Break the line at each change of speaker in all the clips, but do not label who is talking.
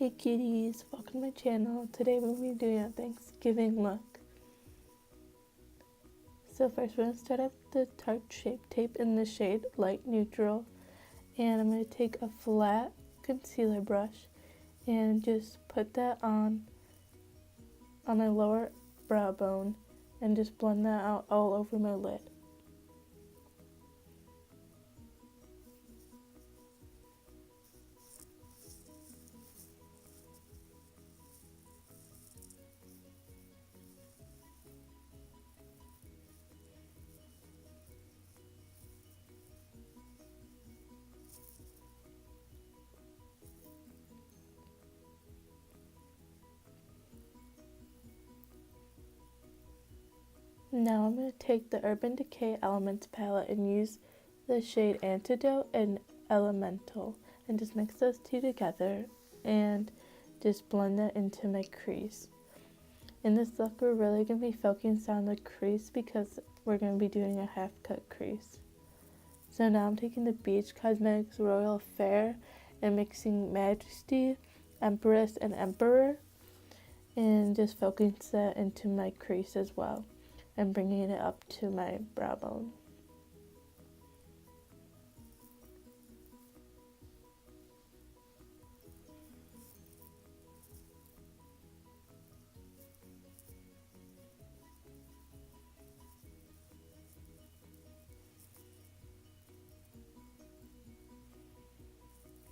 Hey kitties, welcome to my channel. Today we're going to be doing a Thanksgiving look. So first we're going to start off the Tarte Shape Tape in the shade Light Neutral. And I'm going to take a flat concealer brush and just put that on my lower brow bone and just blend that out all over my lid. Now I'm going to take the Urban Decay Elements palette and use the shade Antidote and Elemental and just mix those two together and just blend that into my crease. In this look we're really going to be focusing on the crease because we're going to be doing a half cut crease. So now I'm taking the BH Cosmetics Royal Fair and mixing Majesty, Empress, and Emperor and just focusing that into my crease as well and bringing it up to my brow bone.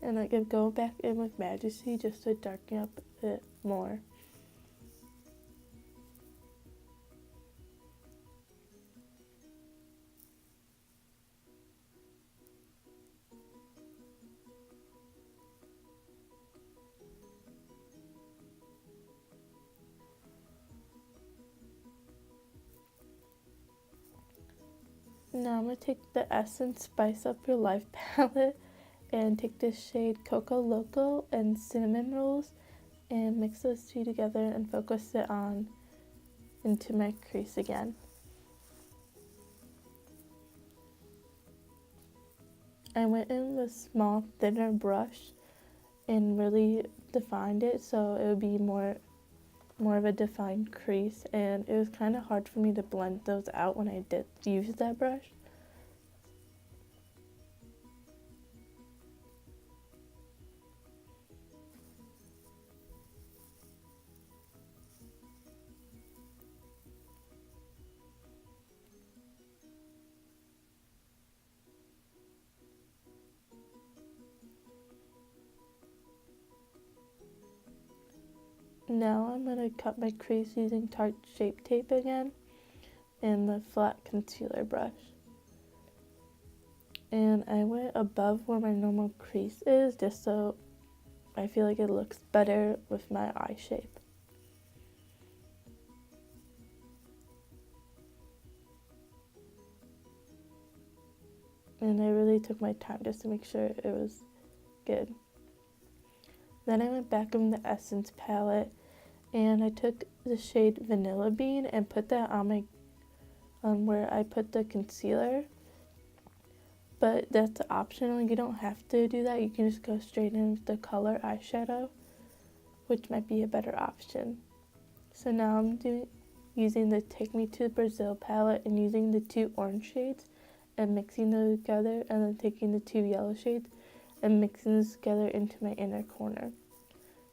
And I can go back in with Majesty just to darken up a bit more. Now I'm going to take the Essence Spice Up Your Life palette and take this shade Coco Loco and Cinnamon Rolls and mix those two together and focus it on into my crease again. I went in with a small thinner brush and really defined it so it would be more of a defined crease, and it was kind of hard for me to blend those out when I did use that brush. Now I'm going to cut my crease using Tarte Shape Tape again and the flat concealer brush. And I went above where my normal crease is just so I feel like it looks better with my eye shape. And I really took my time just to make sure it was good. Then I went back in the Essence palette and I took the shade Vanilla Bean and put that on where I put the concealer. But that's optional, you don't have to do that, you can just go straight in with the color eyeshadow, which might be a better option. So now I'm using the Take Me to Brazil palette and using the two orange shades and mixing those together, and then taking the two yellow shades and mixing those together into my inner corner.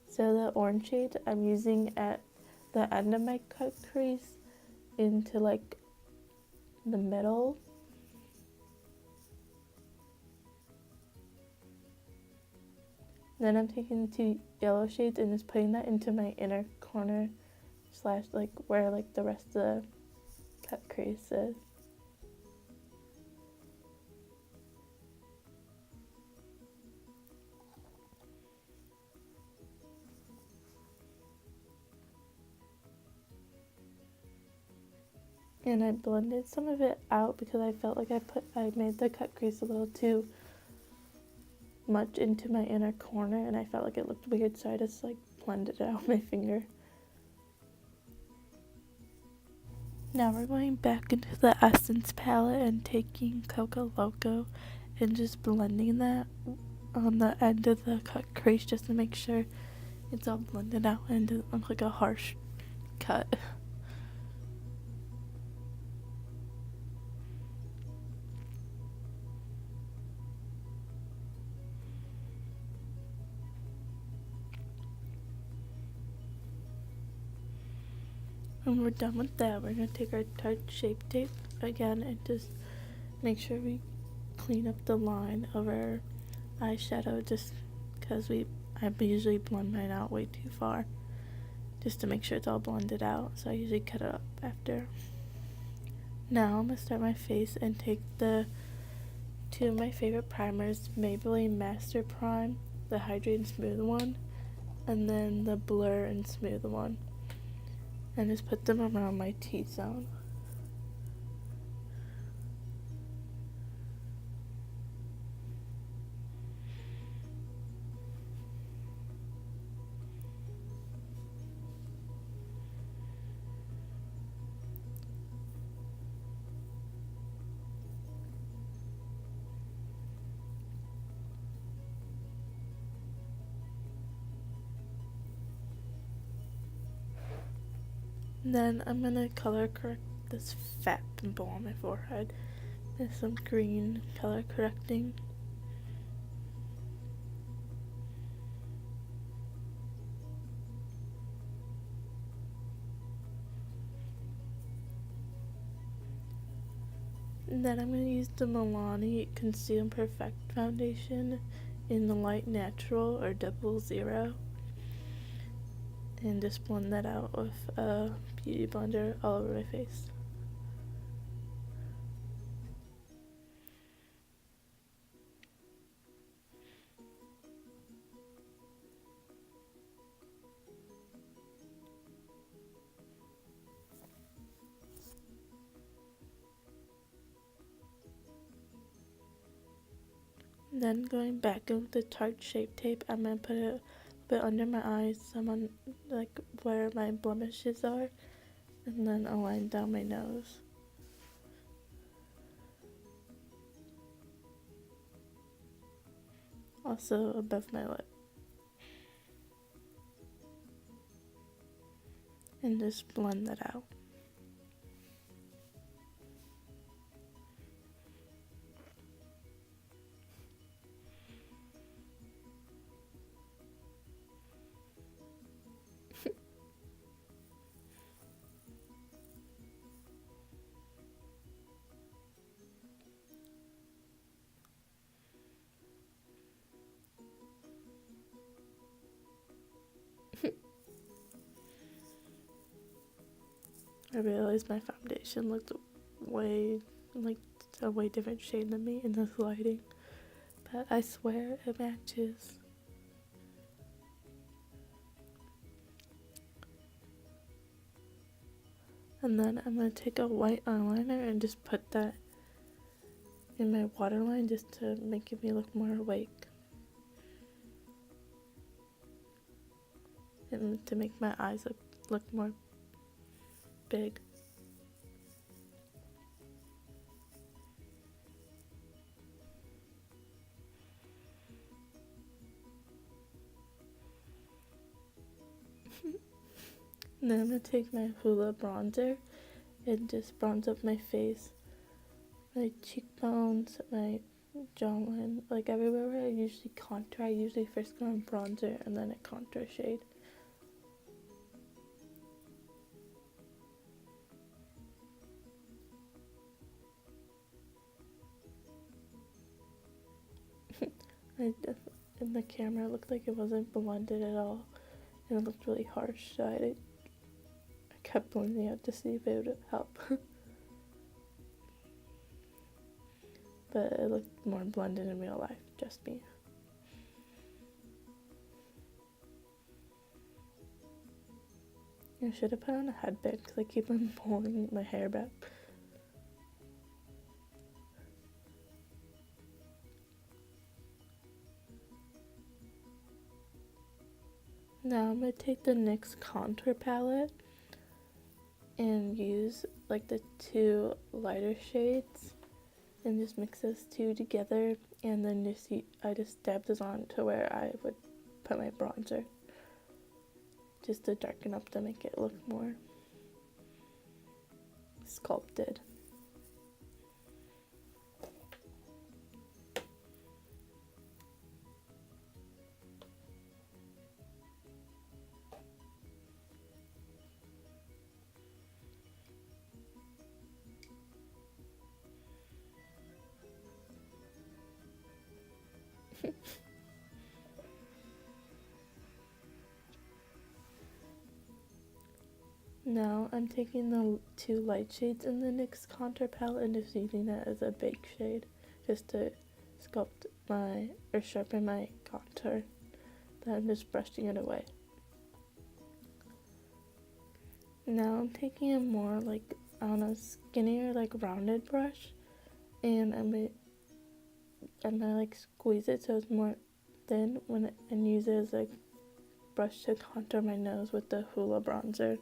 So the orange shade I'm using at the end of my cut crease into like the middle. Then I'm taking the two yellow shades and just putting that into my inner corner slash like where like the rest of the cut crease is. And I blended some of it out because I felt like I made the cut crease a little too much into my inner corner and I felt like it looked weird, so I just like blended it out with my finger. Now we're going back into the Essence palette and taking Coco Loco and just blending that on the end of the cut crease just to make sure it's all blended out and doesn't look like a harsh cut. When we're done with that, we're going to take our Tarte Shape Tape again and just make sure we clean up the line of our eyeshadow, just because I usually blend mine out way too far, just to make sure it's all blended out, so I usually cut it up after. Now I'm going to start my face and take the two of my favorite primers, Maybelline Master Prime, the Hydrate and Smooth one, and then the Blur and Smooth one, and just put them around my T-zone. Then I'm going to color correct this fat pimple on my forehead with some green color correcting. And then I'm going to use the Milani Conceal and Perfect Foundation in the Light Natural or 00. And just blend that out with a beauty blender all over my face. Then going back in with the Tarte Shape Tape, I'm going to put it a bit under my eyes, some like where my blemishes are, and then a line down my nose. Also above my lip. And just blend that out. I realized my foundation looked way, like, a way different shade than me in this lighting, but I swear it matches. And then I'm going to take a white eyeliner and just put that in my waterline just to make me look more awake. And to make my eyes look more big. And then I'm going to take my Hoola bronzer and just bronze up my face, my cheekbones, my jawline, like everywhere where I usually contour. I usually first go on bronzer and then a contour shade. In the camera, it looked like it wasn't blended at all, and it looked really harsh, so I kept blending out to see if it would help. But it looked more blended in real life, just me. I should have put on a headband because I keep on pulling my hair back. Now I'm going to take the NYX contour palette and use like the two lighter shades and just mix those two together, and then I just dab those on to where I would put my bronzer. just to darken up to make it look more sculpted. Now I'm taking the two light shades in the NYX contour palette and just using it as a bake shade just to sculpt or sharpen my contour. Then I'm just brushing it away. Now I'm taking a more skinnier rounded brush, and I'm gonna squeeze it so it's more thin and use it as a brush to contour my nose with the Hoola bronzer.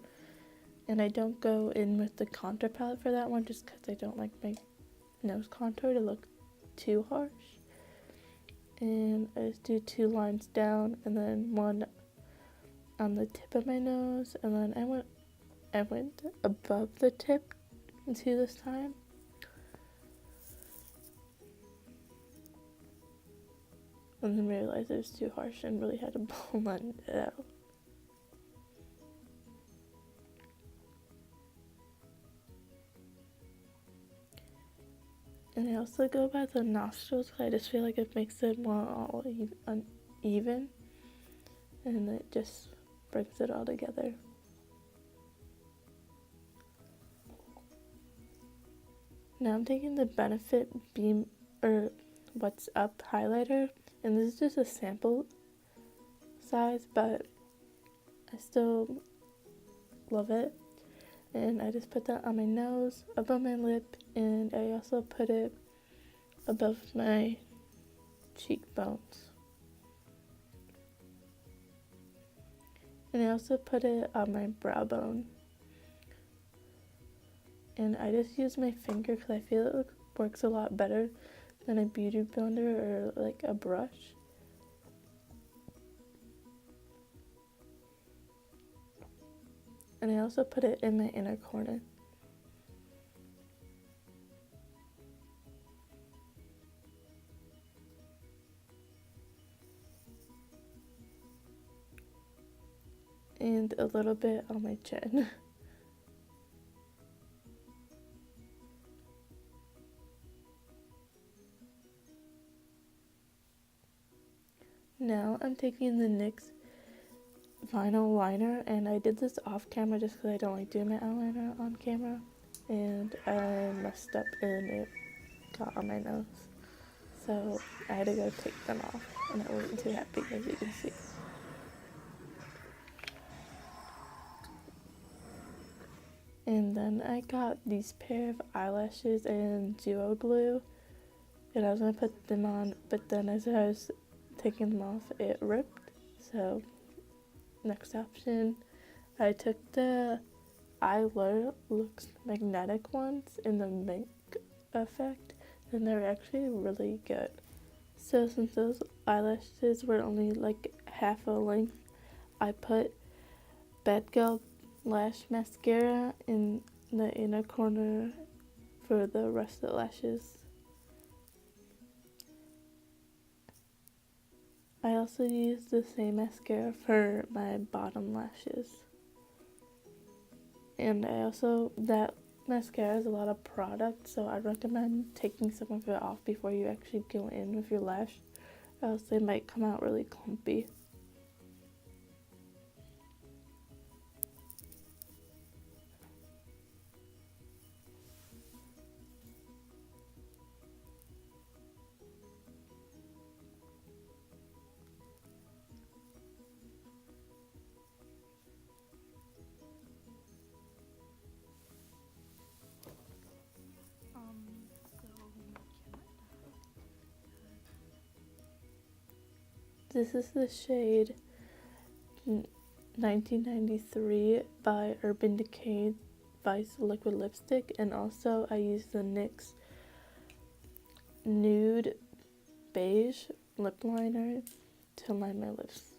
And I don't go in with the contour palette for that one just because I don't like my nose contour to look too harsh. And I just do 2 lines down and then 1 on the tip of my nose, and then I went above the tip too this time. And then realized it was too harsh and really had to blend it out. And I also go by the nostrils because I just feel like it makes it more all uneven, and it just brings it all together. Now I'm taking the Benefit Beam or What's Up highlighter, and this is just a sample size, but I still love it. And I just put that on my nose, above my lip, and I also put it above my cheekbones. And I also put it on my brow bone. And I just use my finger because I feel it works a lot better than a beauty blender or a brush. And I also put it in my inner corner. And a little bit on my chin. Now I'm taking the NYX vinyl liner, and I did this off camera just because I don't like doing my eyeliner on camera, and I messed up and it got on my nose, so I had to go take them off, and I wasn't too happy, as you can see. And then I got these pair of eyelashes and duo glue, and I was going to put them on, but then as I was taking them off it ripped, so next option, I took the Looks magnetic ones in the Mink effect, and they're actually really good. So since those eyelashes were only half a length, I put Bad Girl Lash Mascara in the inner corner for the rest of the lashes. I also used the same mascara for my bottom lashes. And that mascara has a lot of product, so I recommend taking some of it off before you actually go in with your lash, or else they might come out really clumpy. This is the shade 1993 by Urban Decay Vice Liquid Lipstick, and also I use the NYX Nude Beige Lip Liner to line my lips.